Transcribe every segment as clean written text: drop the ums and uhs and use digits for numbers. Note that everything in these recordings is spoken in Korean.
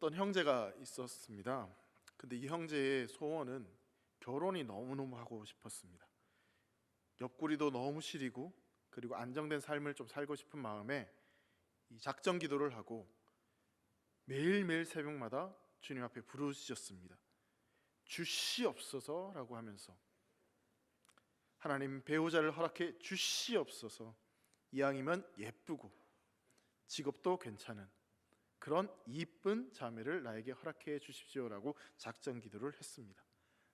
어떤 형제가 있었습니다. 근데 이 형제의 소원은 결혼이 너무너무 하고 싶었습니다. 옆구리도 너무 시리고 그리고 안정된 삶을 좀 살고 싶은 마음에 이 작정 기도를 하고 매일매일 새벽마다 주님 앞에 부르짖었습니다. 주시옵소서라고 하면서 하나님 배우자를 허락해 주시옵소서. 이왕이면 예쁘고 직업도 괜찮은 그런 이쁜 자매를 나에게 허락해 주십시오라고 작정 기도를 했습니다.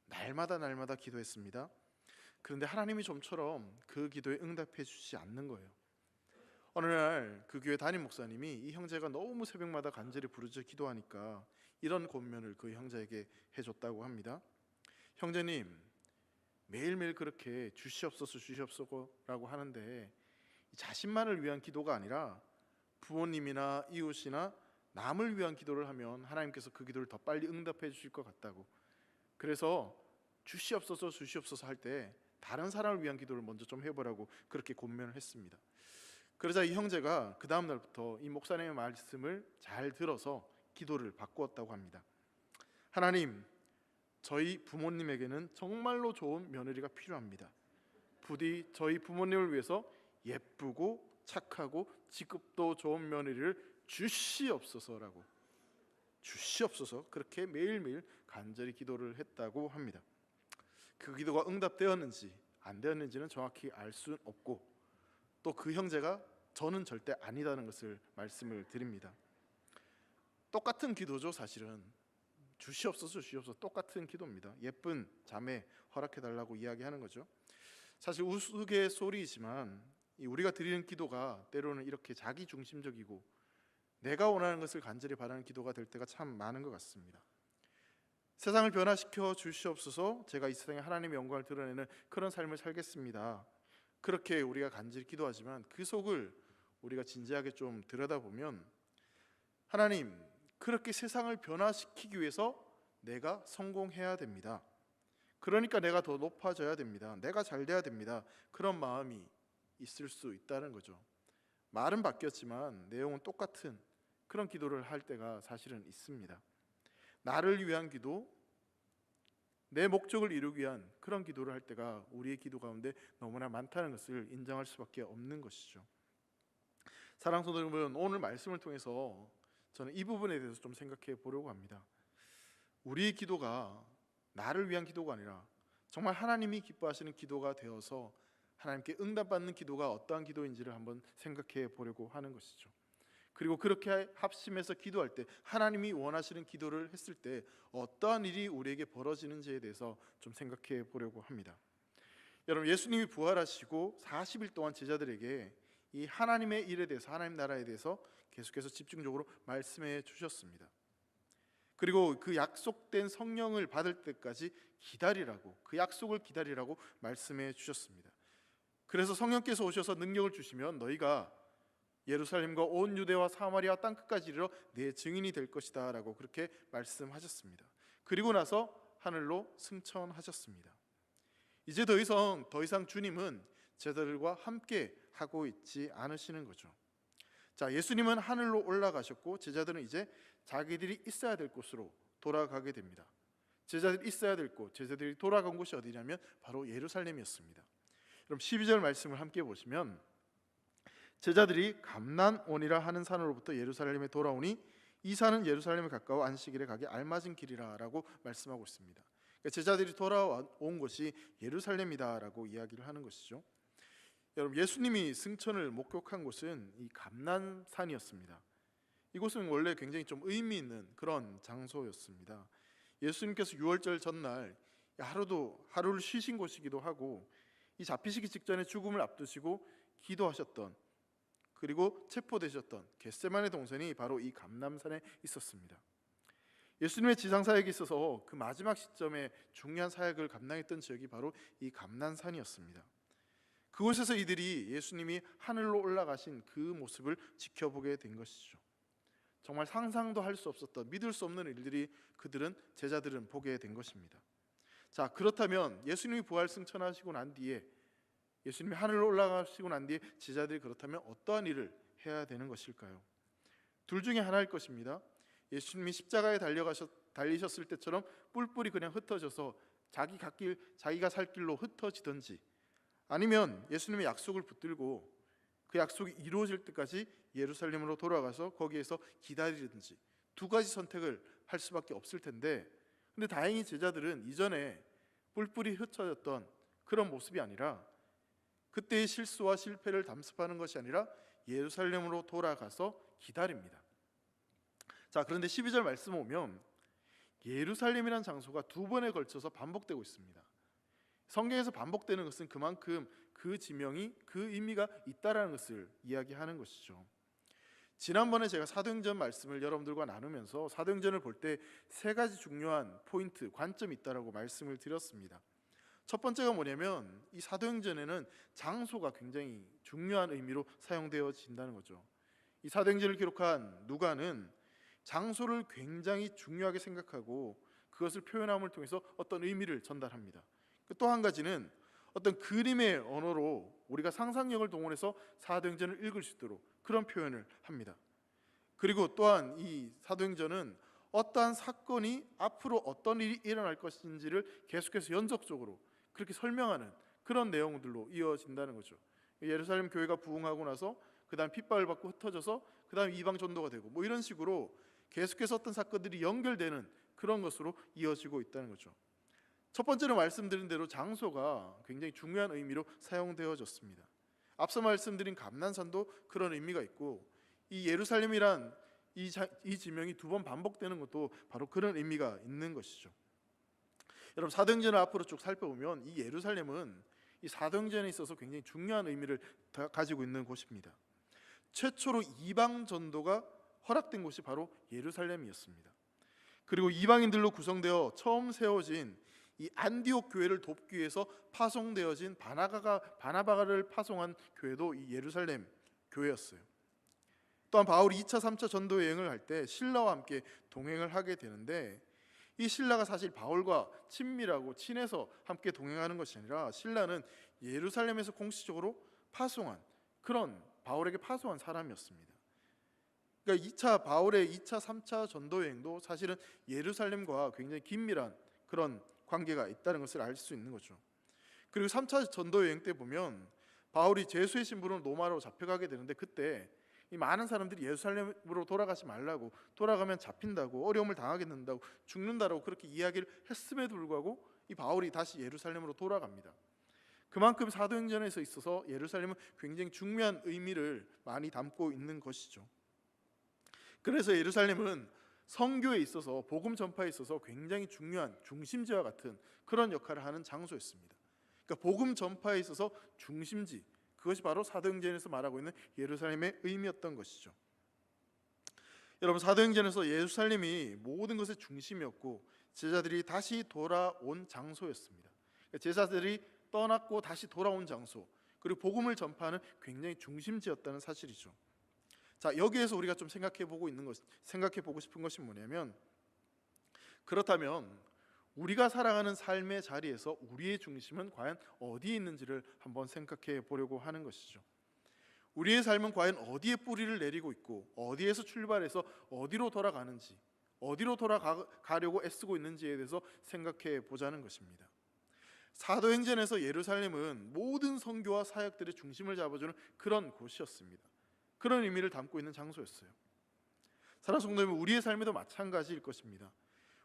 날마다 기도했습니다. 그런데 하나님이 좀처럼 그 기도에 응답해 주시지 않는 거예요. 어느 날 그 교회 담임 목사님이 이 형제가 너무 새벽마다 간절히 부르짖어 기도하니까 이런 권면을 그 형제에게 해줬다고 합니다. 형제님, 매일매일 그렇게 주시옵소서 주시옵소서라고 하는데 자신만을 위한 기도가 아니라 부모님이나 이웃이나 남을 위한 기도를 하면 하나님께서 그 기도를 더 빨리 응답해 주실 것 같다고. 그래서 주시옵소서 주시옵소서 할 때 다른 사람을 위한 기도를 먼저 좀 해보라고 그렇게 권면을 했습니다. 그러자 이 형제가 그 다음 날부터 이 목사님의 말씀을 잘 들어서 기도를 바꾸었다고 합니다. 하나님, 저희 부모님에게는 정말로 좋은 며느리가 필요합니다. 부디 저희 부모님을 위해서 예쁘고 착하고 직업도 좋은 며느리를 주시옵소서라고, 주시옵소서, 그렇게 매일매일 간절히 기도를 했다고 합니다. 그 기도가 응답되었는지 안 되었는지는 정확히 알 수는 없고 또 그 형제가 저는 절대 아니다는 것을 말씀을 드립니다. 똑같은 기도죠. 사실은 주시옵소서 주시옵소서 똑같은 기도입니다. 예쁜 자매 허락해달라고 이야기하는 거죠. 사실 우스갯소리이지만 우리가 드리는 기도가 때로는 이렇게 자기중심적이고 내가 원하는 것을 간절히 바라는 기도가 될 때가 참 많은 것 같습니다. 세상을 변화시켜 주시옵소서, 제가 이 세상에 하나님의 영광을 드러내는 그런 삶을 살겠습니다. 그렇게 우리가 간절히 기도하지만 그 속을 우리가 진지하게 좀 들여다보면 하나님, 그렇게 세상을 변화시키기 위해서 내가 성공해야 됩니다. 그러니까 내가 더 높아져야 됩니다. 내가 잘 돼야 됩니다. 그런 마음이 있을 수 있다는 거죠. 말은 바뀌었지만 내용은 똑같은 그런 기도를 할 때가 사실은 있습니다. 나를 위한 기도, 내 목적을 이루기 위한 그런 기도를 할 때가 우리의 기도 가운데 너무나 많다는 것을 인정할 수밖에 없는 것이죠. 사랑하는 성도 여러분, 오늘 말씀을 통해서 저는 이 부분에 대해서 좀 생각해 보려고 합니다. 우리의 기도가 나를 위한 기도가 아니라 정말 하나님이 기뻐하시는 기도가 되어서 하나님께 응답받는 기도가 어떠한 기도인지를 한번 생각해 보려고 하는 것이죠. 그리고 그렇게 합심해서 기도할 때 하나님이 원하시는 기도를 했을 때 어떠한 일이 우리에게 벌어지는지에 대해서 좀 생각해 보려고 합니다. 여러분, 예수님이 부활하시고 40일 동안 제자들에게 이 하나님의 일에 대해서, 하나님 나라에 대해서 계속해서 집중적으로 말씀해 주셨습니다. 그리고 그 약속된 성령을 받을 때까지 기다리라고, 그 약속을 기다리라고 말씀해 주셨습니다. 그래서 성령께서 오셔서 능력을 주시면 너희가 예루살렘과 온 유대와 사마리아 땅끝까지 이르러 내 증인이 될 것이다 라고 그렇게 말씀하셨습니다. 그리고 나서 하늘로 승천하셨습니다. 이제 더 이상 주님은 제자들과 함께 하고 있지 않으시는 거죠. 자, 예수님은 하늘로 올라가셨고 제자들은 이제 자기들이 있어야 될 곳으로 돌아가게 됩니다. 제자들이 있어야 될 곳, 제자들이 돌아간 곳이 어디냐면 바로 예루살렘이었습니다. 그럼 12절 말씀을 함께 보시면 제자들이 감난원이라 하는 산으로부터 예루살렘에 돌아오니 이 산은 예루살렘에 가까워 안식일에 가기 알맞은 길이라 라고 말씀하고 있습니다. 그러니까 제자들이 돌아온 곳이 예루살렘이다 라고 이야기를 하는 것이죠. 여러분, 예수님이 승천을 목격한 곳은 이 감난산이었습니다. 이곳은 원래 굉장히 좀 의미 있는 그런 장소였습니다. 예수님께서 유월절 전날 하루를 쉬신 곳이기도 하고 이 잡히시기 직전에 죽음을 앞두시고 기도하셨던, 그리고 체포되셨던 겟세마네 동산이 바로 이 감람산에 있었습니다. 예수님의 지상 사역에 있어서 그 마지막 시점에 중요한 사역을 감당했던 지역이 바로 이 감난산이었습니다. 그곳에서 이들이 예수님이 하늘로 올라가신 그 모습을 지켜보게 된 것이죠. 정말 상상도 할 수 없었던, 믿을 수 없는 일들이 제자들은 보게 된 것입니다. 자, 그렇다면 예수님이 부활 승천하시고 난 뒤에, 예수님이 하늘로 올라가시고 난 뒤에 제자들이 그렇다면 어떠한 일을 해야 되는 것일까요? 둘 중에 하나일 것입니다. 예수님이 십자가에 달리셨을 때처럼 뿔뿔이 그냥 흩어져서 자기가 살 길로 흩어지든지, 아니면 예수님의 약속을 붙들고 그 약속이 이루어질 때까지 예루살렘으로 돌아가서 거기에서 기다리든지, 두 가지 선택을 할 수밖에 없을 텐데, 근데 다행히 제자들은 이전에 뿔뿔이 흩어졌던 그런 모습이 아니라, 그때의 실수와 실패를 담습하는 것이 아니라 예루살렘으로 돌아가서 기다립니다. 자, 그런데 12절 말씀 오면 예루살렘이라는 장소가 두 번에 걸쳐서 반복되고 있습니다. 성경에서 반복되는 것은 그만큼 그 지명이, 그 의미가 있다라는 것을 이야기하는 것이죠. 지난번에 제가 사도행전 말씀을 여러분들과 나누면서 사도행전을 볼 때 세 가지 중요한 포인트, 관점이 있다라고 말씀을 드렸습니다. 첫 번째가 뭐냐면, 이 사도행전에는 장소가 굉장히 중요한 의미로 사용되어진다는 거죠. 이 사도행전을 기록한 누가는 장소를 굉장히 중요하게 생각하고 그것을 표현함을 통해서 어떤 의미를 전달합니다. 또 한 가지는 어떤 그림의 언어로 우리가 상상력을 동원해서 사도행전을 읽을 수 있도록 그런 표현을 합니다. 그리고 또한 이 사도행전은 어떠한 사건이 앞으로 어떤 일이 일어날 것인지를 계속해서 연속적으로 그렇게 설명하는 그런 내용들로 이어진다는 거죠. 예루살렘 교회가 부흥하고 나서 그 다음 핍박을 받고 흩어져서 그 다음 이방 전도가 되고, 뭐 이런 식으로 계속해서 어떤 사건들이 연결되는 그런 것으로 이어지고 있다는 거죠. 첫 번째로 말씀드린 대로 장소가 굉장히 중요한 의미로 사용되어졌습니다. 앞서 말씀드린 감난산도 그런 의미가 있고, 이 예루살렘이란 이 지명이 두 번 반복되는 것도 바로 그런 의미가 있는 것이죠. 여러분, 사도행전을 앞으로 쭉 살펴보면 이 예루살렘은 이 사도행전에 있어서 굉장히 중요한 의미를 가지고 있는 곳입니다. 최초로 이방 전도가 허락된 곳이 바로 예루살렘이었습니다. 그리고 이방인들로 구성되어 처음 세워진 이 안디옥 교회를 돕기 위해서 파송되어진 바나바를 파송한 교회도 이 예루살렘 교회였어요. 또한 바울이 2차, 3차 전도 여행을 할 때 신라와 함께 동행을 하게 되는데, 이 신라가 사실 바울과 친밀하고 친해서 함께 동행하는 것이 아니라 신라는 예루살렘에서 공식적으로 파송한, 그런 바울에게 파송한 사람이었습니다. 그러니까 바울의 2차, 3차 전도 여행도 사실은 예루살렘과 굉장히 긴밀한 그런 관계가 있다는 것을 알 수 있는 거죠. 그리고 3차 전도 여행 때 보면 바울이 제수의 신부로 로마로 잡혀가게 되는데, 그때 이 많은 사람들이 예루살렘으로 돌아가지 말라고, 돌아가면 잡힌다고, 어려움을 당하게 된다고, 죽는다라고 그렇게 이야기를 했음에도 불구하고 이 바울이 다시 예루살렘으로 돌아갑니다. 그만큼 사도행전에서 있어서 예루살렘은 굉장히 중요한 의미를 많이 담고 있는 것이죠. 그래서 예루살렘은 선교에 있어서, 복음 전파에 있어서 굉장히 중요한 중심지와 같은 그런 역할을 하는 장소였습니다. 그러니까 복음 전파에 있어서 중심지, 그것이 바로 사도행전에서 말하고 있는 예루살렘의 의미였던 것이죠. 여러분, 사도행전에서 예루살렘이 모든 것의 중심이었고 제자들이 다시 돌아온 장소였습니다. 그러니까 제자들이 떠났고 다시 돌아온 장소, 그리고 복음을 전파하는 굉장히 중심지였다는 사실이죠. 자, 여기에서 우리가 좀 생각해 보고 싶은 것이 뭐냐면, 그렇다면 우리가 살아가는 삶의 자리에서 우리의 중심은 과연 어디에 있는지를 한번 생각해 보려고 하는 것이죠. 우리의 삶은 과연 어디에 뿌리를 내리고 있고, 어디에서 출발해서 어디로 돌아가는지, 어디로 돌아가려고 애쓰고 있는지에 대해서 생각해 보자는 것입니다. 사도행전에서 예루살렘은 모든 선교와 사역들의 중심을 잡아주는 그런 곳이었습니다. 그런 의미를 담고 있는 장소였어요. 사랑하는 성도 여러분, 우리의 삶에도 마찬가지일 것입니다.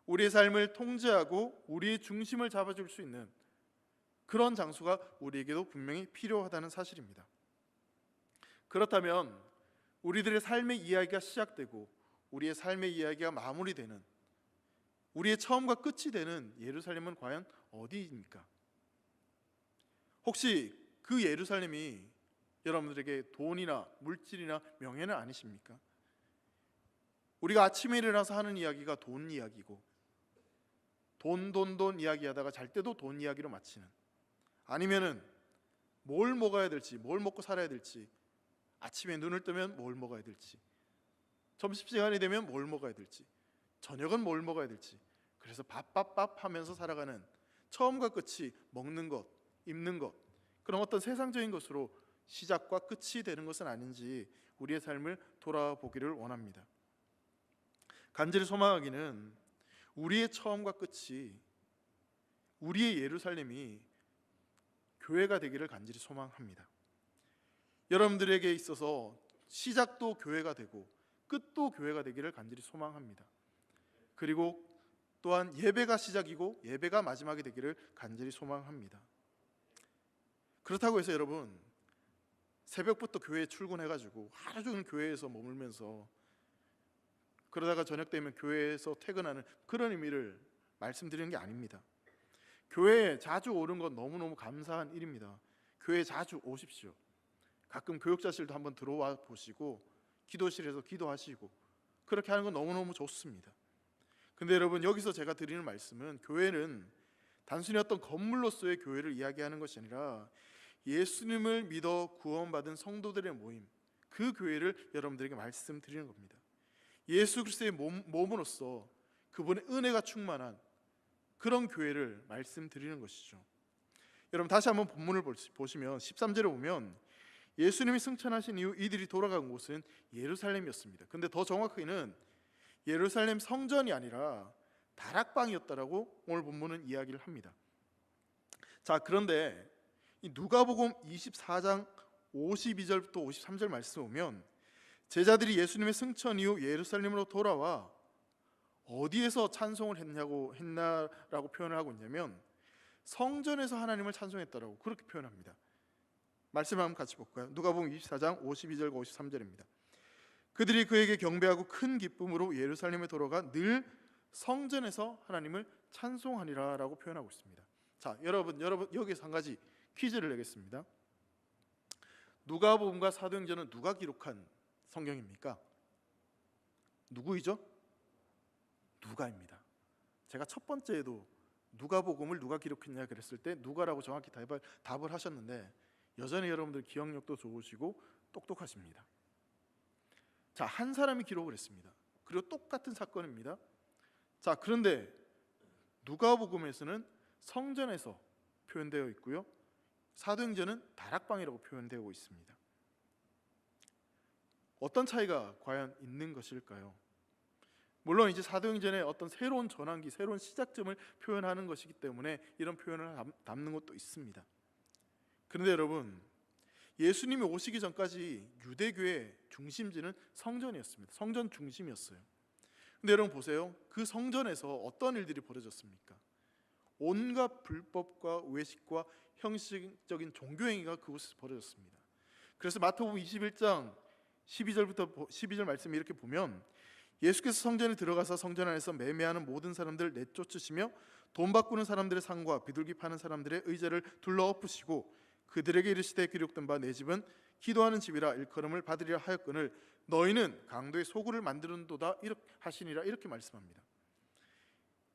우리의 삶을 통제하고 우리의 중심을 잡아줄 수 있는 그런 장소가 우리에게도 분명히 필요하다는 사실입니다. 그렇다면 우리들의 삶의 이야기가 시작되고 우리의 삶의 이야기가 마무리되는, 우리의 처음과 끝이 되는 예루살렘은 과연 어디입니까? 혹시 그 예루살렘이 여러분들에게 돈이나 물질이나 명예는 아니십니까? 우리가 아침에 일어나서 하는 이야기가 돈 이야기고, 돈 이야기하다가 잘 때도 돈 이야기로 마치는, 아니면은 뭘 먹어야 될지, 뭘 먹고 살아야 될지, 아침에 눈을 뜨면 뭘 먹어야 될지, 점심시간이 되면 뭘 먹어야 될지, 저녁은 뭘 먹어야 될지, 그래서 밥 하면서 살아가는, 처음과 끝이 먹는 것, 입는 것, 그런 어떤 세상적인 것으로 시작과 끝이 되는 것은 아닌지 우리의 삶을 돌아보기를 원합니다. 간절히 소망하기는 우리의 처음과 끝이, 우리의 예루살렘이 교회가 되기를 간절히 소망합니다. 여러분들에게 있어서 시작도 교회가 되고 끝도 교회가 되기를 간절히 소망합니다. 그리고 또한 예배가 시작이고 예배가 마지막이 되기를 간절히 소망합니다. 그렇다고 해서 여러분, 새벽부터 교회에 출근해가지고 하루 종일 교회에서 머물면서 그러다가 저녁 되면 교회에서 퇴근하는 그런 의미를 말씀드리는 게 아닙니다. 교회에 자주 오는 건 너무너무 감사한 일입니다. 교회에 자주 오십시오. 가끔 교육자실도 한번 들어와 보시고 기도실에서 기도하시고 그렇게 하는 건 너무너무 좋습니다. 근데 여러분, 여기서 제가 드리는 말씀은 교회는 단순히 어떤 건물로서의 교회를 이야기하는 것이 아니라 예수님을 믿어 구원받은 성도들의 모임, 그 교회를 여러분들에게 말씀드리는 겁니다. 예수 그리스도의 몸으로서 그분의 은혜가 충만한 그런 교회를 말씀드리는 것이죠. 여러분, 다시 한번 본문을 보시면 13절에 보면 예수님이 승천하신 이후 이들이 돌아간 곳은 예루살렘이었습니다. 근데 더 정확히는 예루살렘 성전이 아니라 다락방이었다라고 오늘 본문은 이야기를 합니다. 자, 그런데 이 누가복음 24장 52절부터 53절 말씀 보면 제자들이 예수님의 승천 이후 예루살렘으로 돌아와 어디에서 찬송을 했나라고 표현을 하고 있냐면 성전에서 하나님을 찬송했다라고 그렇게 표현합니다. 말씀을 한번 같이 볼까요? 누가복음 24장 52절과 53절입니다. 그들이 그에게 경배하고 큰 기쁨으로 예루살렘에 돌아가 늘 성전에서 하나님을 찬송하니라 라고 표현하고 있습니다. 자, 여러분 여기서 한 가지 퀴즈를 내겠습니다. 누가복음과 사도행전은 누가 기록한 성경입니까? 누구이죠? 누가입니다. 제가 첫 번째에도 누가복음을 누가 기록했냐 그랬을 때 누가라고 정확히 답을 하셨는데 여전히 여러분들 기억력도 좋으시고 똑똑하십니다. 자, 한 사람이 기록을 했습니다. 그리고 똑같은 사건입니다. 자, 그런데 누가복음에서는 성전에서 표현되어 있고요, 사도행전은 다락방이라고 표현되고 있습니다. 어떤 차이가 과연 있는 것일까요? 물론 이제 사도행전의 어떤 새로운 전환기, 새로운 시작점을 표현하는 것이기 때문에 이런 표현을 담는 것도 있습니다. 그런데 여러분, 예수님이 오시기 전까지 유대교의 중심지는 성전이었습니다. 성전 중심이었어요. 근데 여러분 보세요. 그 성전에서 어떤 일들이 벌어졌습니까? 온갖 불법과 외식과 형식적인 종교행위가 그곳에서 벌어졌습니다. 그래서 마태복음 21장 12절부터 12절 말씀을 이렇게 보면 예수께서 성전에 들어가서 성전 안에서 매매하는 모든 사람들을 내쫓으시며 돈 바꾸는 사람들의 상과 비둘기 파는 사람들의 의자를 둘러 엎으시고 그들에게 이르시되 기록된 바 내 집은 기도하는 집이라 일컬음을 받으리라 하였거늘 너희는 강도의 소굴을 만드는도다 하시니라 이렇게 말씀합니다.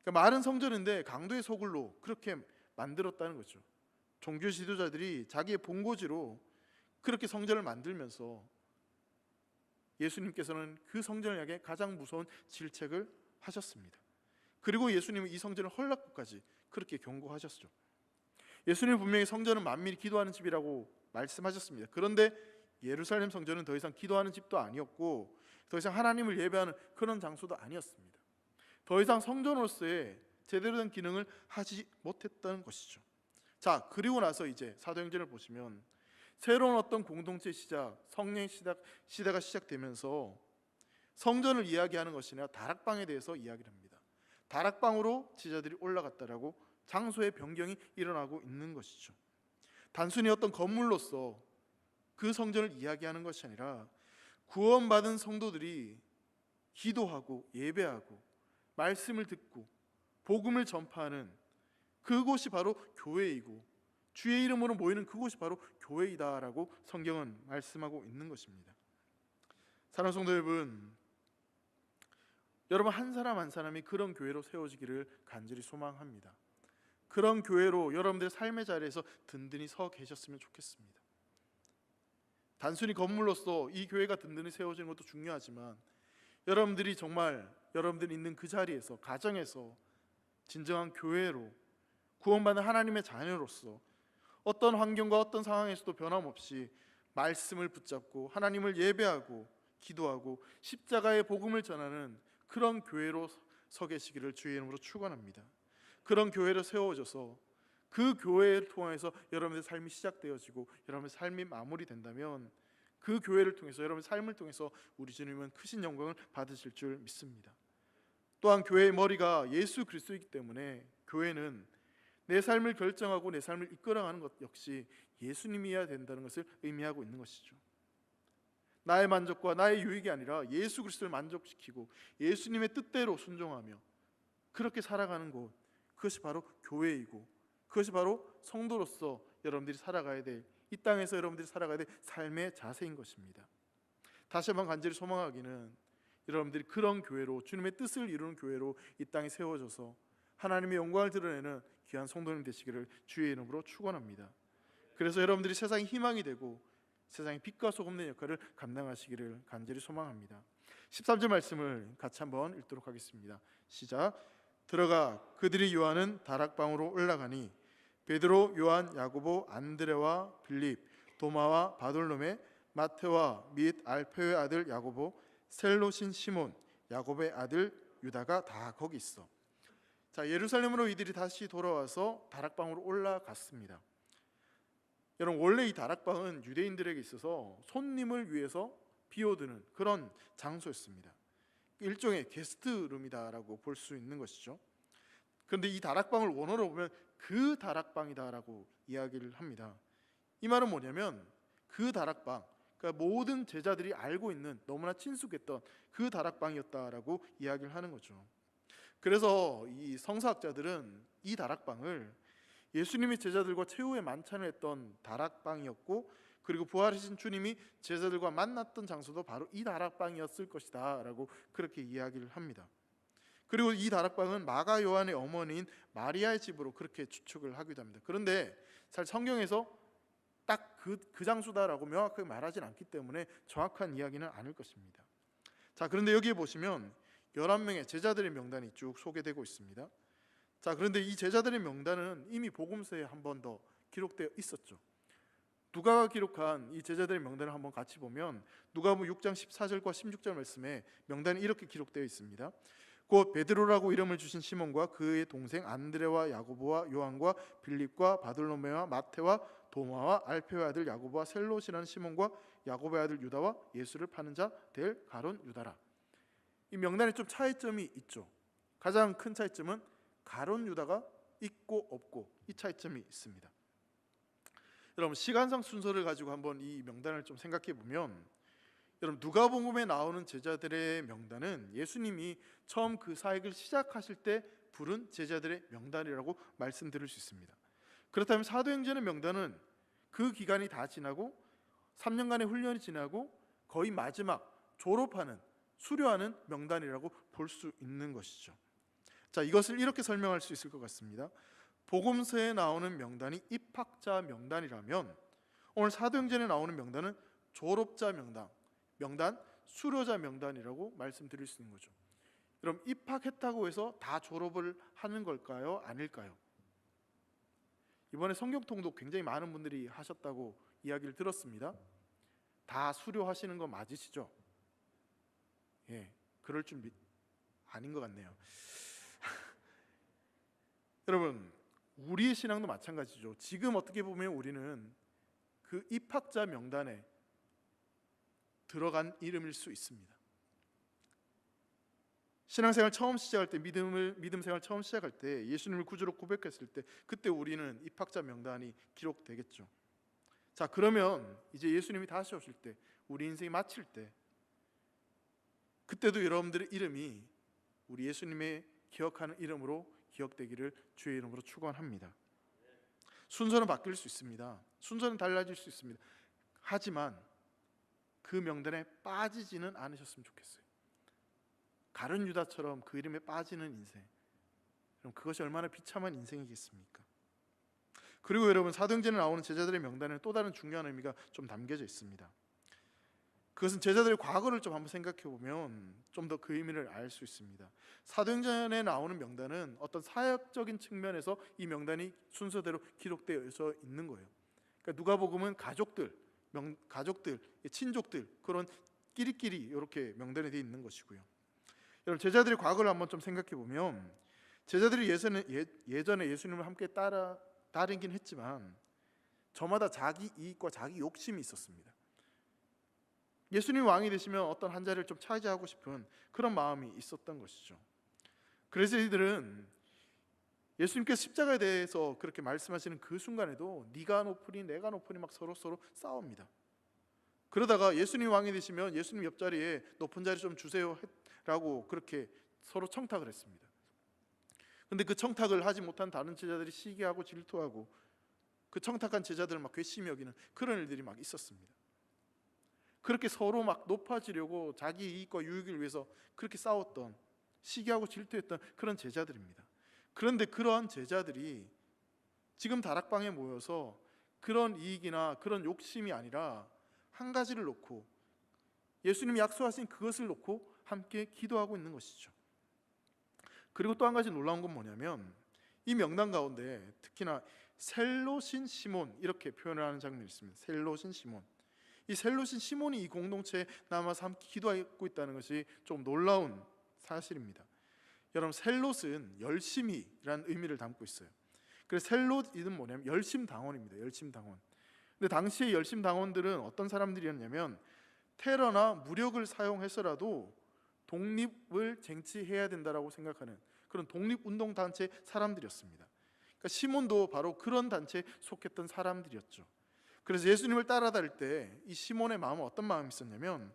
그러니까 많은 성전인데 강도의 소굴로 그렇게 만들었다는 거죠. 종교 지도자들이 자기의 본고지로 그렇게 성전을 만들면서 예수님께서는 그 성전을 향해 가장 무서운 질책을 하셨습니다. 그리고 예수님은 이 성전을 헐락까지 그렇게 경고하셨죠. 예수님은 분명히 성전은 만민이 기도하는 집이라고 말씀하셨습니다. 그런데 예루살렘 성전은 더 이상 기도하는 집도 아니었고 더 이상 하나님을 예배하는 그런 장소도 아니었습니다. 더 이상 성전으로서의 제대로 된 기능을 하지 못했다는 것이죠. 자, 그리고 나서 이제 사도행전을 보시면 새로운 어떤 공동체 시작, 성령 시대가 시작되면서 성전을 이야기하는 것이 아니라 다락방에 대해서 이야기를 합니다. 다락방으로 제자들이 올라갔다라고 장소의 변경이 일어나고 있는 것이죠. 단순히 어떤 건물로서 그 성전을 이야기하는 것이 아니라 구원받은 성도들이 기도하고 예배하고 말씀을 듣고 복음을 전파하는 그곳이 바로 교회이고 주의 이름으로 모이는 그곳이 바로 교회이다라고 성경은 말씀하고 있는 것입니다. 사랑하는 성도 여러분, 여러분 한 사람 한 사람이 그런 교회로 세워지기를 간절히 소망합니다. 그런 교회로 여러분들의 삶의 자리에서 든든히 서 계셨으면 좋겠습니다. 단순히 건물로서 이 교회가 든든히 세워지는 것도 중요하지만 여러분들이 정말 여러분들이 있는 그 자리에서, 가정에서 진정한 교회로 구원받는 하나님의 자녀로서 어떤 환경과 어떤 상황에서도 변함없이 말씀을 붙잡고 하나님을 예배하고 기도하고 십자가의 복음을 전하는 그런 교회로 서 계시기를 주의 이름으로 축원합니다. 그런 교회로 세워져서 그 교회를 통해서 여러분의 삶이 시작되어지고 여러분의 삶이 마무리된다면 그 교회를 통해서 여러분의 삶을 통해서 우리 주님은 크신 영광을 받으실 줄 믿습니다. 또한 교회의 머리가 예수 그리스도이기 때문에 교회는 내 삶을 결정하고 내 삶을 이끌어가는 것 역시 예수님이어야 된다는 것을 의미하고 있는 것이죠. 나의 만족과 나의 유익이 아니라 예수 그리스도를 만족시키고 예수님의 뜻대로 순종하며 그렇게 살아가는 곳, 그것이 바로 교회이고 그것이 바로 성도로서 여러분들이 살아가야 될, 이 땅에서 여러분들이 살아가야 될 삶의 자세인 것입니다. 다시 한번 간절히 소망하기는 여러분들이 그런 교회로, 주님의 뜻을 이루는 교회로 이 땅에 세워져서 하나님의 영광을 드러내는 귀한 성도님 되시기를 주의 이름으로 축원합니다. 그래서 여러분들이 세상의 희망이 되고 세상의 빛과 소금 된 역할을 감당하시기를 간절히 소망합니다. 13절 말씀을 같이 한번 읽도록 하겠습니다. 시작. 들어가 그들이 요하는 다락방으로 올라가니 베드로, 요한, 야고보, 안드레와 빌립, 도마와 바돌로메, 마테와 및 알페의 아들 야고보, 셀롯인 시몬, 야고보의 아들 유다가 다 거기 있어. 자, 예루살렘으로 이들이 다시 돌아와서 다락방으로 올라갔습니다. 여러분, 원래 이 다락방은 유대인들에게 있어서 손님을 위해서 비워두는 그런 장소였습니다. 일종의 게스트룸이다라고 볼 수 있는 것이죠. 그런데 이 다락방을 원어로 보면 그 다락방이다라고 이야기를 합니다. 이 말은 뭐냐면 그 다락방, 그러니까 모든 제자들이 알고 있는 너무나 친숙했던 그 다락방이었다라고 이야기를 하는 거죠. 그래서 이 성서학자들은 이 다락방을 예수님이 제자들과 최후의 만찬을 했던 다락방이었고, 그리고 부활하신 주님이 제자들과 만났던 장소도 바로 이 다락방이었을 것이다 라고 그렇게 이야기를 합니다. 그리고 이 다락방은 마가 요한의 어머니인 마리아의 집으로 그렇게 추측을 하기도 합니다. 그런데 사실 성경에서 딱 그 장소다라고 명확하게 말하진 않기 때문에 정확한 이야기는 아닐 것입니다. 자, 그런데 여기에 보시면 11명의 제자들의 명단이 쭉 소개되고 있습니다. 자, 그런데 이 제자들의 명단은 이미 복음서에 한 번 더 기록되어 있었죠. 누가가 기록한 이 제자들의 명단을 한번 같이 보면 누가복음 6장 14절과 16절 말씀에 명단이 이렇게 기록되어 있습니다. 곧 베드로라고 이름을 주신 시몬과 그의 동생 안드레와 야고보와 요한과 빌립과 바돌로메와 마테와 도마와 알페의 아들 야고보와 셀롯이라는 시몬과 야고보의 아들 유다와 예수를 파는 자 될 가룟 유다라. 이 명단에 좀 차이점이 있죠. 가장 큰 차이점은 가룟 유다가 있고 없고, 이 차이점이 있습니다. 여러분, 시간상 순서를 가지고 한번 이 명단을 좀 생각해 보면, 여러분 누가복음에 나오는 제자들의 명단은 예수님이 처음 그 사역을 시작하실 때 부른 제자들의 명단이라고 말씀드릴 수 있습니다. 그렇다면 사도행전의 명단은 그 기간이 다 지나고 3년간의 훈련이 지나고 거의 마지막 졸업하는, 수료하는 명단이라고 볼 수 있는 것이죠. 자, 이것을 이렇게 설명할 수 있을 것 같습니다. 복음서에 나오는 명단이 입학자 명단이라면 오늘 사도행전에 나오는 명단은 졸업자 명단, 수료자 명단이라고 말씀드릴 수 있는 거죠. 그럼 입학했다고 해서 다 졸업을 하는 걸까요? 아닐까요? 이번에 성경 통독 굉장히 많은 분들이 하셨다고 이야기를 들었습니다. 다 수료하시는 거 맞으시죠? 예, 그럴 줄 아닌 것 같네요. 여러분, 우리의 신앙도 마찬가지죠. 지금 어떻게 보면 우리는 그 입학자 명단에 들어간 이름일 수 있습니다. 신앙생활 처음 시작할 때, 믿음 생활 처음 시작할 때, 예수님을 구주로 고백했을 때, 그때 우리는 입학자 명단이 기록되겠죠. 자, 그러면 이제 예수님이 다시 오실 때, 우리 인생이 마칠 때, 그때도 여러분들의 이름이 우리 예수님의 기억하는 이름으로 기억되기를 주의 이름으로 축원합니다. 순서는 바뀔 수 있습니다. 순서는 달라질 수 있습니다. 하지만 그 명단에 빠지지는 않으셨으면 좋겠어요. 가룟 유다처럼 그 이름에 빠지는 인생, 그럼 그것이 얼마나 비참한 인생이겠습니까? 그리고 여러분, 사도행전에 나오는 제자들의 명단에는 또 다른 중요한 의미가 좀 담겨져 있습니다. 그것은 제자들의 과거를 좀 한번 생각해 보면 좀 더 그 의미를 알 수 있습니다. 사도행전에 나오는 명단은 어떤 사역적인 측면에서 이 명단이 순서대로 기록되어 있는 거예요. 그러니까 누가복음은 가족들, 친족들, 그런 끼리끼리 이렇게 명단이 되어 있는 것이고요. 여러분, 제자들의 과거를 한번 좀 생각해 보면 제자들이 예전에 예수님을 함께 따르긴 했지만 저마다 자기 이익과 자기 욕심이 있었습니다. 예수님 왕이 되시면 어떤 한 자리를 좀 차지하고 싶은 그런 마음이 있었던 것이죠. 그래서 이들은 예수님께서 십자가에 대해서 그렇게 말씀하시는 그 순간에도 네가 높으니 내가 높으니 막 서로 싸웁니다. 그러다가 예수님 왕이 되시면 예수님 옆자리에 높은 자리 좀 주세요 라고 그렇게 서로 청탁을 했습니다. 근데 그 청탁을 하지 못한 다른 제자들이 시기하고 질투하고 그 청탁한 제자들을 막 괘씸히 여기는 그런 일들이 막 있었습니다. 그렇게 서로 막 높아지려고 자기 이익과 유익을 위해서 그렇게 싸웠던, 시기하고 질투했던 그런 제자들입니다. 그런데 그러한 제자들이 지금 다락방에 모여서 그런 이익이나 그런 욕심이 아니라 한 가지를 놓고, 예수님이 약속하신 그것을 놓고 함께 기도하고 있는 것이죠. 그리고 또 한 가지 놀라운 건 뭐냐면 이 명단 가운데 특히나 셀롯인 시몬, 이렇게 표현을 하는 장면이 있습니다. 셀롯인 시몬. 이 셀롯인 시몬이 이 공동체에 남아서 함께 기도하고 있다는 것이 좀 놀라운 사실입니다. 여러분, 셀롯은 열심히라는 의미를 담고 있어요. 그래서 셀롯은 뭐냐면 열심당원입니다. 열심당원. 근데 당시의 열심당원들은 어떤 사람들이었냐면 테러나 무력을 사용해서라도 독립을 쟁취해야 된다라고 생각하는 그런 독립운동단체 사람들이었습니다. 그러니까 시몬도 바로 그런 단체에 속했던 사람들이었죠. 그래서 예수님을 따라다닐 때 이 시몬의 마음은 어떤 마음이 있었냐면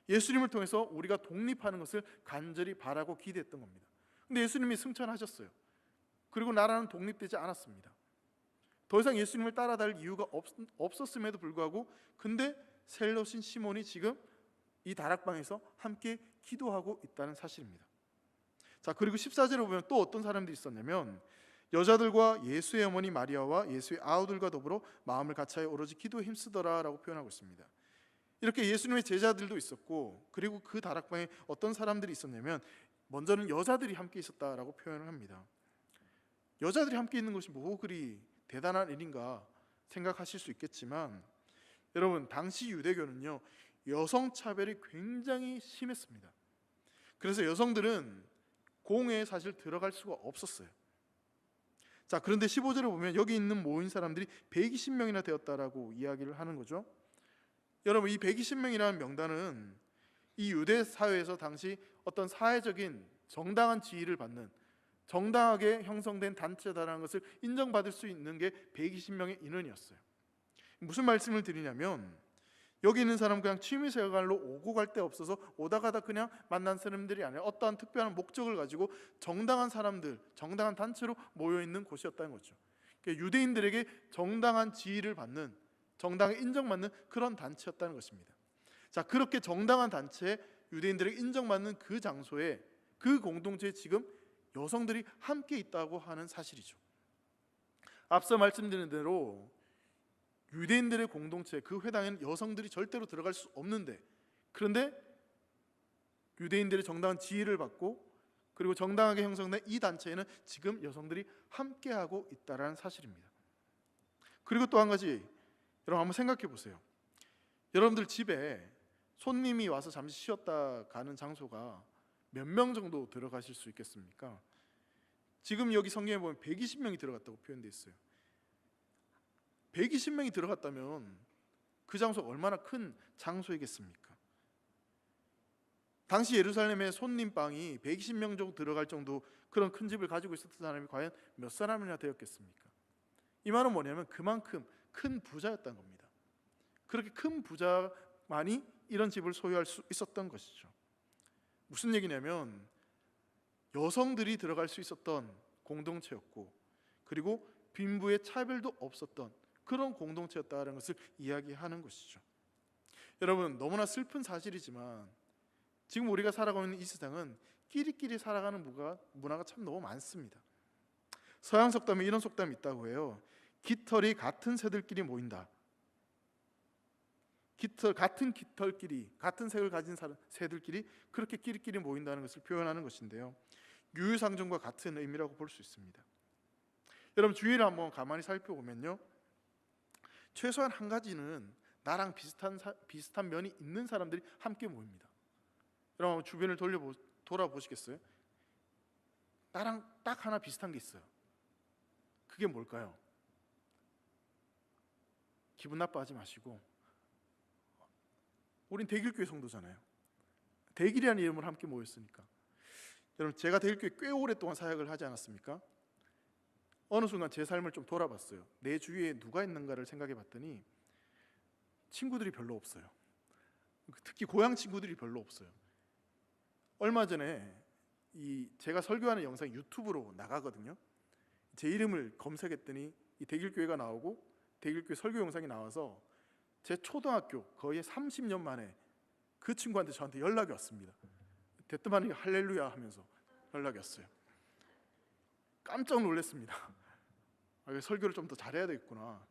예수님을 통해서 우리가 독립하는 것을 간절히 바라고 기대했던 겁니다. 근데 예수님이 승천하셨어요. 그리고 나라는 독립되지 않았습니다. 더 이상 예수님을 따라다닐 이유가 없었음에도 불구하고 근데 셀롯인 시몬이 지금 이 다락방에서 함께 기도하고 있다는 사실입니다. 자, 그리고 14절에 보면 또 어떤 사람들이 있었냐면 여자들과 예수의 어머니 마리아와 예수의 아우들과 더불어 마음을 같이하여 오로지 기도에 힘쓰더라라고 표현하고 있습니다. 이렇게 예수님의 제자들도 있었고, 그리고 그 다락방에 어떤 사람들이 있었냐면 먼저는 여자들이 함께 있었다라고 표현을 합니다. 여자들이 함께 있는 것이 뭐 그리 대단한 일인가 생각하실 수 있겠지만 여러분, 당시 유대교는요 여성 차별이 굉장히 심했습니다. 그래서 여성들은 공회에 사실 들어갈 수가 없었어요. 자, 그런데 15절에 보면 여기 있는 모인 사람들이 120명이나 되었다라고 이야기를 하는 거죠. 여러분, 이 120명이라는 명단은 이 유대 사회에서 당시 어떤 사회적인 정당한 지위를 받는 정당하게 형성된 단체다라는 것을 인정받을 수 있는 게 120명의 인원이었어요. 무슨 말씀을 드리냐면 여기 있는 사람은 그냥 취미생활로 오고 갈 데 없어서 오다 가다 그냥 만난 사람들이 아니라 어떠한 특별한 목적을 가지고 정당한 사람들, 정당한 단체로 모여있는 곳이었다는 거죠. 그러니까 유대인들에게 정당한 지위를 받는, 정당에 인정받는 그런 단체였다는 것입니다. 자, 그렇게 정당한 단체에 유대인들에게 인정받는 그 장소에, 그 공동체에 지금 여성들이 함께 있다고 하는 사실이죠. 앞서 말씀드린 대로 유대인들의 공동체, 그 회당에는 여성들이 절대로 들어갈 수 없는데, 그런데 유대인들의 정당한 지위를 받고 그리고 정당하게 형성된 이 단체에는 지금 여성들이 함께하고 있다는 사실입니다. 그리고 또 한 가지, 여러분 한번 생각해 보세요. 여러분들 집에 손님이 와서 잠시 쉬었다 가는 장소가 몇 명 정도 들어가실 수 있겠습니까? 지금 여기 성경에 보면 120명이 들어갔다고 표현되어 있어요. 120명이 들어갔다면 그 장소가 얼마나 큰 장소이겠습니까? 당시 예루살렘의 손님방이 120명 정도 들어갈 정도 그런 큰 집을 가지고 있었던 사람이 과연 몇 사람이나 되었겠습니까? 이 말은 뭐냐면 그만큼 큰 부자였다는 겁니다. 그렇게 큰 부자만이 이런 집을 소유할 수 있었던 것이죠. 무슨 얘기냐면 여성들이 들어갈 수 있었던 공동체였고, 그리고 빈부의 차별도 없었던 그런 공동체였다는 것을 이야기하는 것이죠. 여러분, 너무나 슬픈 사실이지만 지금 우리가 살아가고 있는 이 세상은 끼리끼리 살아가는 문화가 참 너무 많습니다. 서양 속담에 이런 속담이 있다고 해요. 깃털이 같은 새들끼리 모인다. 같은 깃털끼리, 같은 색을 가진 새들끼리 그렇게 끼리끼리 모인다는 것을 표현하는 것인데요, 유유상종과 같은 의미라고 볼 수 있습니다. 여러분, 주위를 한번 가만히 살펴보면요, 최소한 한 가지는 나랑 비슷한 면이 있는 사람들이 함께 모입니다. 여러분 주변을 돌아보시겠어요? 나랑 딱 하나 비슷한 게 있어요. 그게 뭘까요? 기분 나빠하지 마시고, 우린 대길교회 성도잖아요. 대길이라는 이름으로 함께 모였으니까. 여러분, 제가 대길교회 꽤 오랫동안 사역을 하지 않았습니까? 어느 순간 제 삶을 좀 돌아봤어요. 내 주위에 누가 있는가를 생각해 봤더니 친구들이 별로 없어요. 특히 고향 친구들이 별로 없어요. 얼마 전에 제가 설교하는 영상이 유튜브로 나가거든요. 제 이름을 검색했더니 이 대길교회가 나오고 대길교회 설교 영상이 나와서 제 초등학교 거의 30년 만에 그 친구한테 저한테 연락이 왔습니다. 대뜸하니 할렐루야 하면서 연락이 왔어요. 깜짝 놀랐습니다. 설교를 좀 더 잘해야 되겠구나,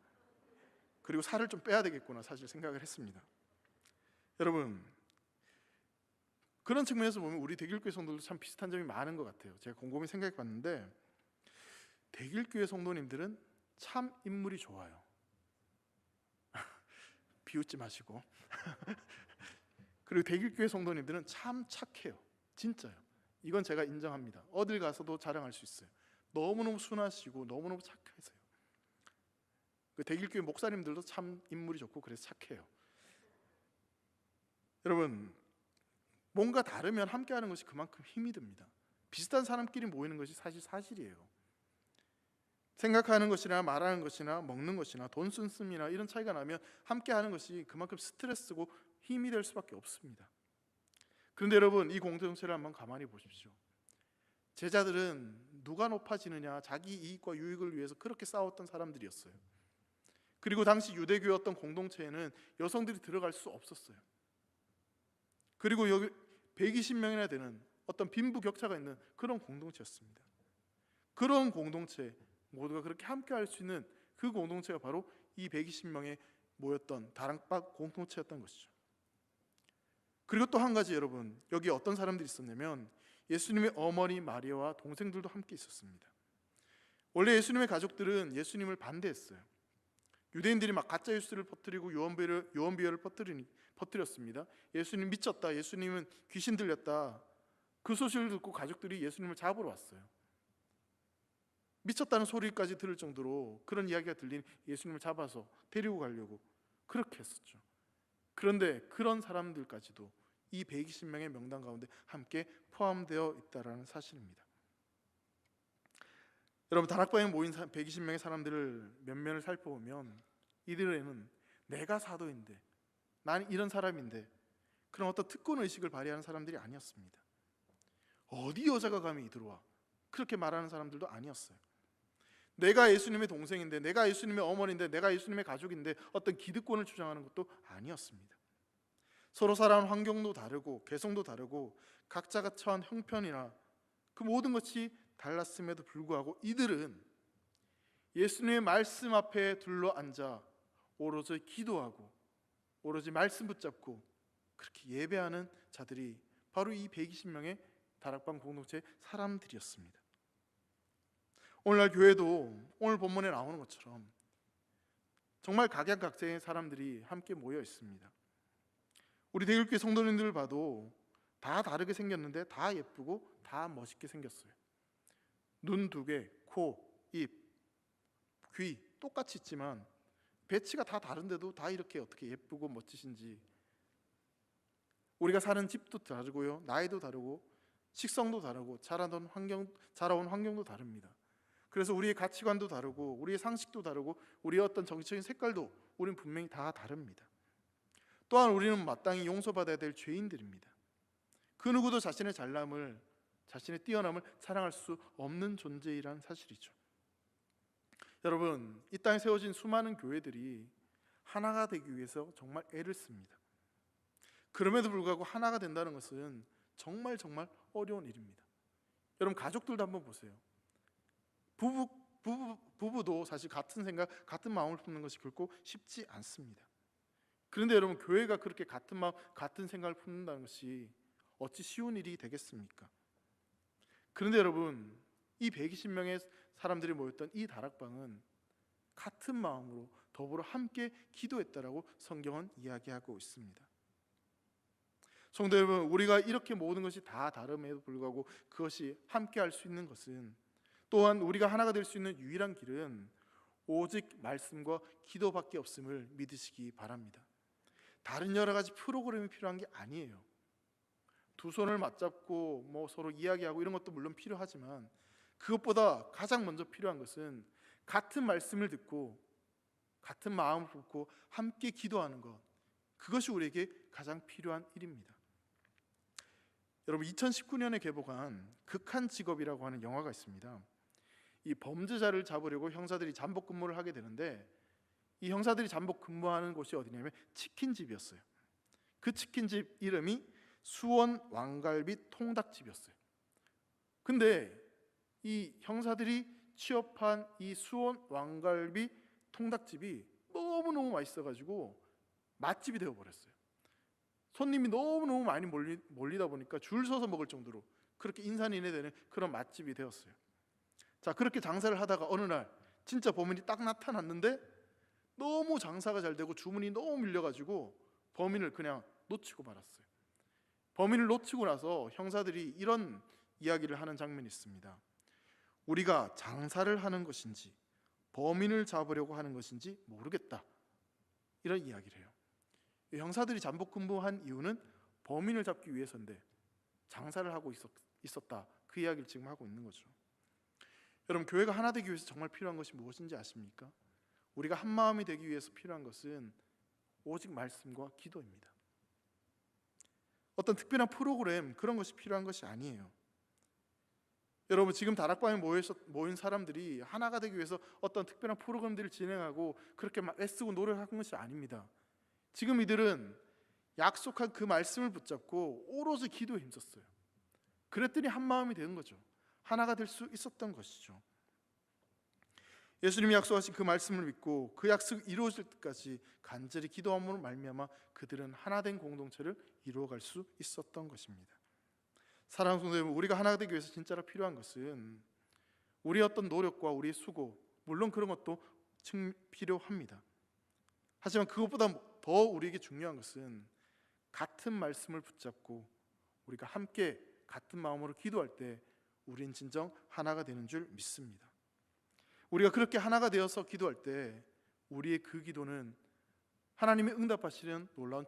그리고 살을 좀 빼야 되겠구나 사실 생각을 했습니다. 여러분, 그런 측면에서 보면 우리 대길교회 성도들도 참 비슷한 점이 많은 것 같아요. 제가 곰곰이 생각해 봤는데 대길교회 성도님들은 참 인물이 좋아요. 비웃지 마시고. 그리고 대길교회 성도님들은 참 착해요. 진짜요. 이건 제가 인정합니다. 어딜 가서도 자랑할 수 있어요. 너무너무 순하시고 너무너무 착하세요. 그 대길교회 목사님들도 참 인물이 좋고 그래서 착해요. 여러분, 뭔가 다르면 함께하는 것이 그만큼 힘이 듭니다. 비슷한 사람끼리 모이는 것이 사실이에요. 생각하는 것이나 말하는 것이나 먹는 것이나 돈 쓴씀이나 이런 차이가 나면 함께하는 것이 그만큼 스트레스고 힘이 될 수밖에 없습니다. 그런데 여러분, 이 공동체를 한번 가만히 보십시오. 제자들은 누가 높아지느냐, 자기 이익과 유익을 위해서 그렇게 싸웠던 사람들이었어요. 그리고 당시 유대교의 어떤 공동체에는 여성들이 들어갈 수 없었어요. 그리고 여기 120명이나 되는 어떤 빈부격차가 있는 그런 공동체였습니다. 그런 공동체 모두가 그렇게 함께 할 수 있는 그 공동체가 바로 이 120명에 모였던 다락방 공동체였던 것이죠. 그리고 또 한 가지, 여러분, 여기 어떤 사람들이 있었냐면 예수님의 어머니 마리아와 동생들도 함께 있었습니다. 원래 예수님의 가족들은 예수님을 반대했어요. 유대인들이 막 가짜 뉴스를 퍼뜨리고 유언비어를 퍼뜨렸습니다. 예수님 미쳤다, 예수님은 귀신 들렸다. 그 소식을 듣고 가족들이 예수님을 잡으러 왔어요. 미쳤다는 소리까지 들을 정도로 그런 이야기가 들린 예수님을 잡아서 데리고 가려고 그렇게 했었죠. 그런데 그런 사람들까지도 이 120명의 명단 가운데 함께 포함되어 있다는 사실입니다. 여러분, 다락방에 모인 120명의 사람들을 면면을 살펴보면 이들에는 내가 사도인데, 난 이런 사람인데, 그런 어떤 특권의식을 발휘하는 사람들이 아니었습니다. 어디 여자가 감히 들어와, 그렇게 말하는 사람들도 아니었어요. 내가 예수님의 동생인데, 내가 예수님의 어머니인데, 내가 예수님의 가족인데 어떤 기득권을 주장하는 것도 아니었습니다. 서로 살아온 환경도 다르고 개성도 다르고 각자가 처한 형편이나 그 모든 것이 달랐음에도 불구하고 이들은 예수님의 말씀 앞에 둘러앉아 오로지 기도하고 오로지 말씀 붙잡고 그렇게 예배하는 자들이 바로 이 120명의 다락방 공동체의 사람들이었습니다. 오늘날 교회도 오늘 본문에 나오는 것처럼 정말 각양각색의 사람들이 함께 모여 있습니다. 우리 대길교회 성도님들을 봐도 다 다르게 생겼는데 다 예쁘고 다 멋있게 생겼어요. 눈 2개, 코, 입, 귀 똑같이 있지만 배치가 다 다른데도 다 이렇게 어떻게 예쁘고 멋지신지. 우리가 사는 집도 다르고요, 나이도 다르고 식성도 다르고 자라온 환경도 다릅니다. 그래서 우리의 가치관도 다르고 우리의 상식도 다르고 우리의 어떤 정치적인 색깔도 우리는 분명히 다 다릅니다. 또한 우리는 마땅히 용서받아야 될 죄인들입니다. 그 누구도 자신의 잘남을, 자신의 뛰어남을 자랑할 수 없는 존재이라는 사실이죠. 여러분, 이 땅에 세워진 수많은 교회들이 하나가 되기 위해서 정말 애를 씁니다. 그럼에도 불구하고 하나가 된다는 것은 정말 어려운 일입니다. 여러분, 가족들도 한번 보세요. 부부도 사실 같은 생각, 같은 마음을 품는 것이 결코 쉽지 않습니다. 그런데 여러분, 교회가 그렇게 같은 마음, 같은 생각을 품는다는 것이 어찌 쉬운 일이 되겠습니까? 그런데 여러분, 이 120명의 사람들이 모였던 이 다락방은 같은 마음으로 더불어 함께 기도했다라고 성경은 이야기하고 있습니다. 성도 여러분, 우리가 이렇게 모든 것이 다 다름에도 불구하고 그것이 함께 할 수 있는 것은, 또한 우리가 하나가 될 수 있는 유일한 길은 오직 말씀과 기도밖에 없음을 믿으시기 바랍니다. 다른 여러 가지 프로그램이 필요한 게 아니에요. 두 손을 맞잡고 서로 이야기하고 이런 것도 물론 필요하지만, 그것보다 가장 먼저 필요한 것은 같은 말씀을 듣고 같은 마음을 품고 함께 기도하는 것, 그것이 우리에게 가장 필요한 일입니다. 여러분, 2019년에 개봉한 극한 직업이라고 하는 영화가 있습니다. 이 범죄자를 잡으려고 형사들이 잠복 근무를 하게 되는데, 이 형사들이 잠복 근무하는 곳이 어디냐면 치킨집이었어요. 그 치킨집 이름이 수원 왕갈비 통닭집이었어요. 근데 이 형사들이 취업한 이 수원 왕갈비 통닭집이 너무너무 맛있어가지고 맛집이 되어버렸어요. 손님이 너무너무 많이 몰리다 보니까 줄 서서 먹을 정도로 그렇게 인산인해되는 그런 맛집이 되었어요. 자, 그렇게 장사를 하다가 어느 날 진짜 범인이 딱 나타났는데, 너무 장사가 잘 되고 주문이 너무 밀려가지고 범인을 그냥 놓치고 말았어요. 범인을 놓치고 나서 형사들이 이런 이야기를 하는 장면이 있습니다. 우리가 장사를 하는 것인지 범인을 잡으려고 하는 것인지 모르겠다, 이런 이야기를 해요. 형사들이 잠복 근무한 이유는 범인을 잡기 위해서인데 장사를 하고 있었다, 그 이야기를 지금 하고 있는 거죠. 여러분, 교회가 하나 되기 위해서 정말 필요한 것이 무엇인지 아십니까? 우리가 한 마음이 되기 위해서 필요한 것은 오직 말씀과 기도입니다. 어떤 특별한 프로그램, 그런 것이 필요한 것이 아니에요. 여러분, 지금 다락방에 모인 사람들이 하나가 되기 위해서 어떤 특별한 프로그램들을 진행하고 그렇게 막 애쓰고 노력한 것이 아닙니다. 지금 이들은 약속한 그 말씀을 붙잡고 오로지 기도에 힘썼어요. 그랬더니 한 마음이 되는 거죠. 하나가 될 수 있었던 것이죠. 예수님이 약속하신 그 말씀을 믿고 그 약속이 이루어질 때까지 간절히 기도함으로 말미암아 그들은 하나된 공동체를 이루어갈 수 있었던 것입니다. 사랑하는 성도 여러분, 우리가 하나가 되기 위해서 진짜로 필요한 것은 우리의 어떤 노력과 우리의 수고, 물론 그런 것도 필요합니다. 하지만 그것보다 더 우리에게 중요한 것은 같은 말씀을 붙잡고 우리가 함께 같은 마음으로 기도할 때 우린 진정 하나가 되는 줄 믿습니다. 우리가 그렇게 하나가 되어서 기도할 때 우리의 그 기도는 하나님의 응답하시는 놀라운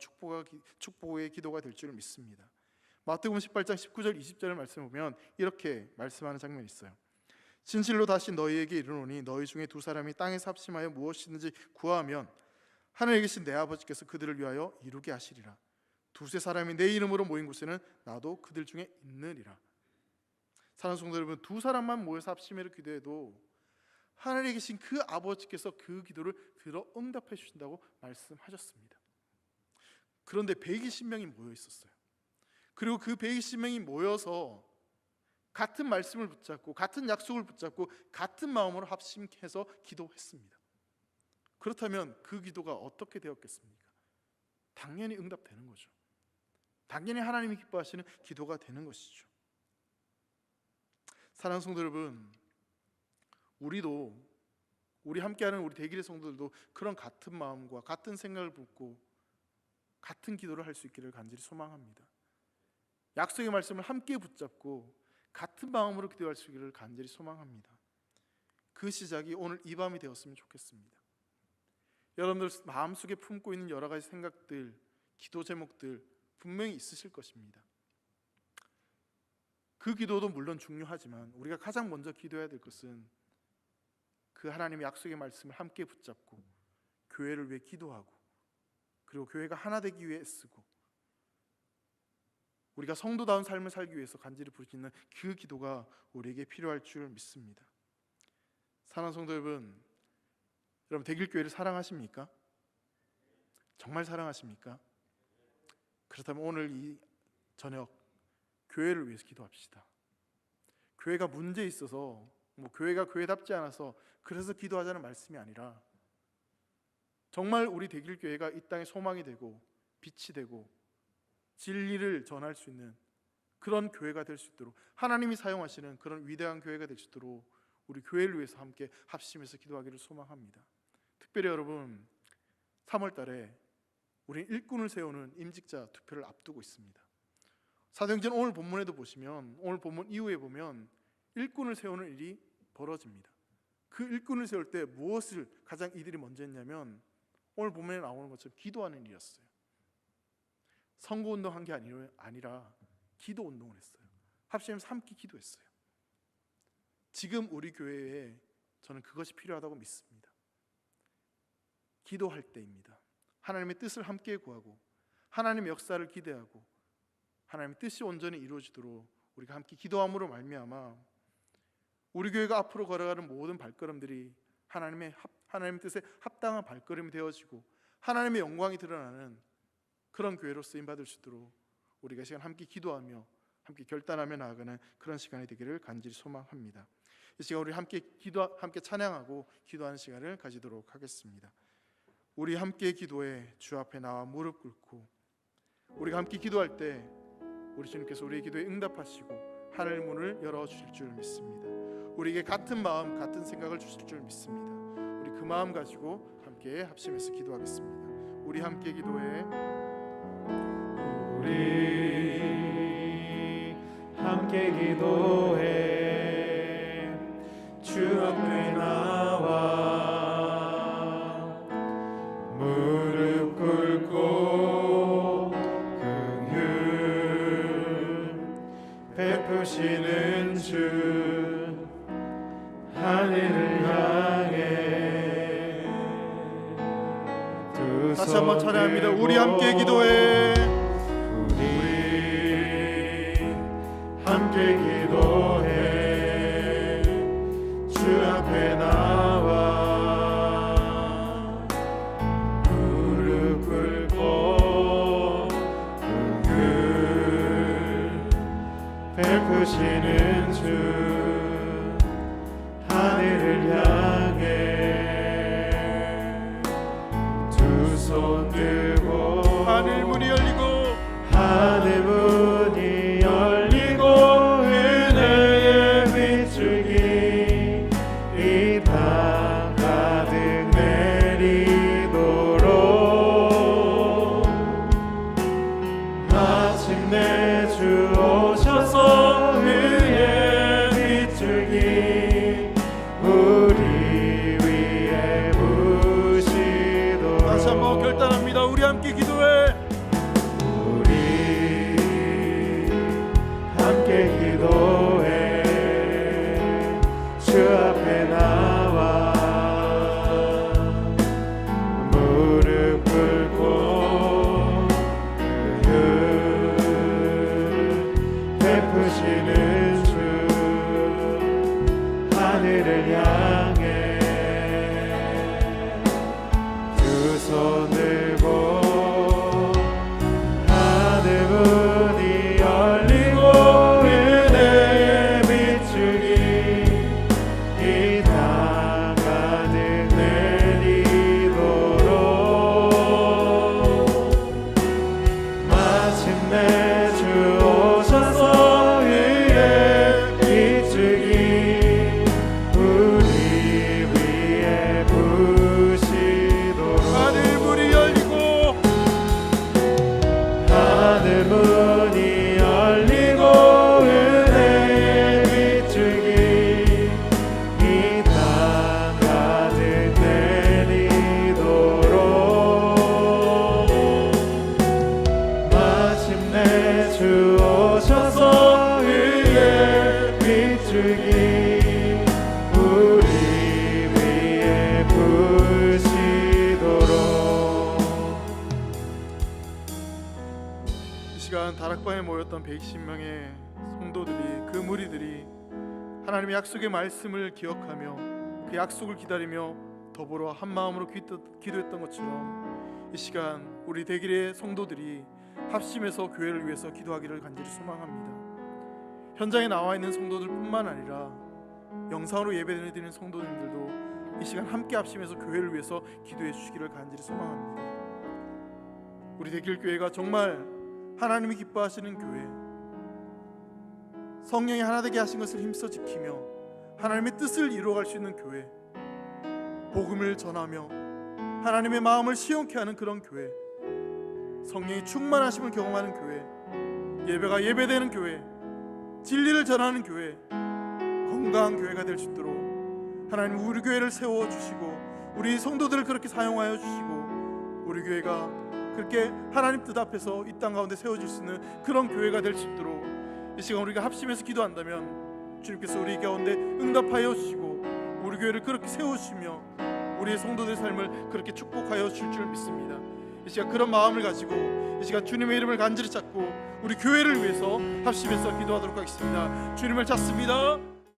축복의 기도가 될 줄 믿습니다. 마태복음 18장 19절 20절을 말씀해 보면 이렇게 말씀하는 장면이 있어요. 진실로 다시 너희에게 이르노니 너희 중에 두 사람이 땅에서 합심하여 무엇이든지 구하면 하늘에 계신 내 아버지께서 그들을 위하여 이루게 하시리라. 두세 사람이 내 이름으로 모인 곳에는 나도 그들 중에 있느니라. 사랑하는 성도 여러분, 두 사람만 모여서 합심해서 기도해도 하늘에 계신 그 아버지께서 그 기도를 들어 응답해 주신다고 말씀하셨습니다. 그런데 120명이 모여 있었어요. 그리고 그 120명이 모여서 같은 말씀을 붙잡고 같은 약속을 붙잡고 같은 마음으로 합심해서 기도했습니다. 그렇다면 그 기도가 어떻게 되었겠습니까? 당연히 응답되는 거죠. 당연히 하나님이 기뻐하시는 기도가 되는 것이죠. 사랑하는 성도 여러분, 우리 함께하는 우리 대길의 성도들도 그런 같은 마음과 같은 생각을 품고 같은 기도를 할 수 있기를 간절히 소망합니다. 약속의 말씀을 함께 붙잡고 같은 마음으로 기도할 수 있기를 간절히 소망합니다. 그 시작이 오늘 이 밤이 되었으면 좋겠습니다. 여러분들 마음속에 품고 있는 여러 가지 생각들, 기도 제목들 분명히 있으실 것입니다. 그 기도도 물론 중요하지만 우리가 가장 먼저 기도해야 될 것은 그 하나님의 약속의 말씀을 함께 붙잡고 교회를 위해 기도하고, 그리고 교회가 하나 되기 위해 애쓰고 우리가 성도다운 삶을 살기 위해서 간절히 부르짖는 그 기도가 우리에게 필요할 줄 믿습니다. 사랑하는 성도 여러분, 대길교회를 사랑하십니까? 정말 사랑하십니까? 그렇다면 오늘 이 저녁 교회를 위해서 기도합시다. 교회가 문제 있어서 교회가 교회답지 않아서 그래서 기도하자는 말씀이 아니라 정말 우리 대길교회가 이 땅에 소망이 되고 빛이 되고 진리를 전할 수 있는 그런 교회가 될 수 있도록, 하나님이 사용하시는 그런 위대한 교회가 될 수 있도록 우리 교회를 위해서 함께 합심해서 기도하기를 소망합니다. 특별히 여러분, 3월 달에 우리는 일꾼을 세우는 임직자 투표를 앞두고 있습니다. 사도행전 오늘 본문에도 보시면, 오늘 본문 이후에 보면 일꾼을 세우는 일이 벌어집니다. 그 일꾼을 세울 때 무엇을 가장 이들이 먼저 했냐면 오늘 본문에 나오는 것처럼 기도하는 일이었어요. 선거운동 한 게 아니라 기도운동을 했어요. 합심해서 함께 기도했어요. 지금 우리 교회에 저는 그것이 필요하다고 믿습니다. 기도할 때입니다. 하나님의 뜻을 함께 구하고 하나님의 역사를 기대하고 하나님의 뜻이 온전히 이루어지도록 우리가 함께 기도함으로 말미암아 우리 교회가 앞으로 걸어가는 모든 발걸음들이 하나님의 뜻에 합당한 발걸음이 되어지고 하나님의 영광이 드러나는 그런 교회로 쓰임받을 수 있도록 우리가 시간 함께 기도하며 함께 결단하며 나아가는 그런 시간이 되기를 간절히 소망합니다. 이 시간 우리 함께 찬양하고 기도하는 시간을 가지도록 하겠습니다. 우리 함께 기도해 주 앞에 나와 무릎 꿇고 우리가 함께 기도할 때 우리 주님께서 우리의 기도에 응답하시고 하늘 문을 열어주실 줄 믿습니다. 우리에게 같은 마음 같은 생각을 주실 줄 믿습니다. 우리 그 마음 가지고 함께 합심해서 기도하겠습니다. 우리 함께 기도해 우리 함께 기도해 주 앞에 나와 무릎 꿇고 긍휼 베푸시는 주 하늘을 향해 두 다시 한번 손 찬양합니다. 들고 우리 함께 기도해 우리 함께 기도해 주 앞에 나와 무릎 꿇고 긍휼 베푸시는 주 하늘을 향해 두 손 들고 하늘 문이 열리고 하늘 문이 열리고 은혜의 빗줄기 이 땅 가득 내리도록 마침내 주 오셔서 은혜의 빗줄기 우리 위에 부시도록 다시 한번 결단합니다. 우리 함께 기도해 우리 함께 기도해 주 앞에 나와 무릎 꿇고 긍휼 베푸시는 주 하늘을 향해 두 손 들고 하늘 문이 열리고 은혜의 빗줄기 이 땅 가득 내리도록 마침내 주 오셔서 의의 빗줄기 우리 위에 부시도록 하늘 문이 열리고 하늘 문이 열리고 은혜의 빗줄기 이 땅 가득 내리도록 마침내 주 오셔서 의의 빗줄기 우리 위에 부시도록 이 시간 다락방에 모였던 120명의 성도들이 그 무리들이 하나님의 약속의 말씀을 기억하며 그 약속을 기다리며 더불어 한 마음으로 기도했던 것처럼 이 시간 우리 대길의 성도들이 합심해서 교회를 위해서 기도하기를 간절히 소망합니다. 현장에 나와 있는 성도들뿐만 아니라 영상으로 예배드리는 성도님들도 이 시간 함께 합심해서 교회를 위해서 기도해 주시기를 간절히 소망합니다. 우리 대길 교회가 정말 하나님이 기뻐하시는 교회, 성령이 하나 되게 하신 것을 힘써 지키며 하나님의 뜻을 이루어갈 수 있는 교회, 복음을 전하며 하나님의 마음을 시원케 하는 그런 교회, 성령의 충만하심을 경험하는 교회, 예배가 예배되는 교회, 진리를 전하는 교회, 건강한 교회가 될 수 있도록 하나님 우리 교회를 세워주시고 우리 성도들을 그렇게 사용하여 주시고 우리 교회가 그렇게 하나님 뜻 앞에서 이 땅 가운데 세워질 수 있는 그런 교회가 될 수 있도록 이 시간 우리가 합심해서 기도한다면 주님께서 우리 가운데 응답하여 주시고 우리 교회를 그렇게 세우시며 우리의 성도들의 삶을 그렇게 축복하여 줄 줄 믿습니다. 이 시간 그런 마음을 가지고 이 시간 주님의 이름을 간절히 찾고 우리 교회를 위해서 합심해서 기도하도록 하겠습니다. 주님을 찾습니다.